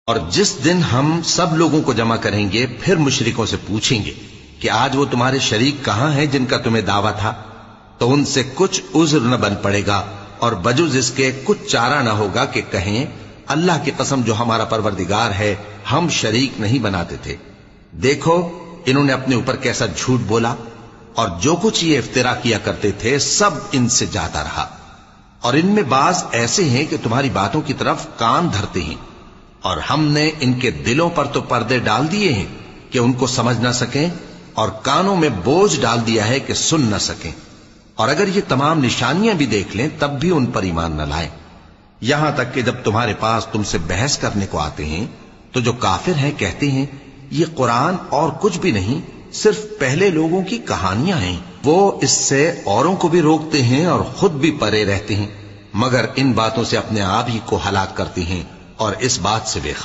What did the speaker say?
اور جس دن ہم سب لوگوں کو جمع کریں گے پھر مشرکوں سے پوچھیں گے کہ آج وہ تمہارے شریک کہاں ہیں جن کا تمہیں دعویٰ تھا، تو ان سے کچھ عذر نہ بن پڑے گا اور بجز اس کے کچھ چارہ نہ ہوگا کہ کہیں اللہ کی قسم جو ہمارا پروردگار ہے ہم شریک نہیں بناتے تھے۔ دیکھو انہوں نے اپنے اوپر کیسا جھوٹ بولا، اور جو کچھ یہ افترا کیا کرتے تھے سب ان سے جاتا رہا۔ اور ان میں بعض ایسے ہیں کہ تمہاری باتوں کی طرف کان دھرتے ہیں، اور ہم نے ان کے دلوں پر تو پردے ڈال دیے ہیں کہ ان کو سمجھ نہ سکیں، اور کانوں میں بوجھ ڈال دیا ہے کہ سن نہ سکیں، اور اگر یہ تمام نشانیاں بھی دیکھ لیں تب بھی ان پر ایمان نہ لائیں۔ یہاں تک کہ جب تمہارے پاس تم سے بحث کرنے کو آتے ہیں تو جو کافر ہیں کہتے ہیں یہ قرآن اور کچھ بھی نہیں، صرف پہلے لوگوں کی کہانیاں ہیں۔ وہ اس سے اوروں کو بھی روکتے ہیں اور خود بھی پرے رہتے ہیں، مگر ان باتوں سے اپنے آپ ہی کو ہلاک کرتے ہیں اور اس بات سے بے خبر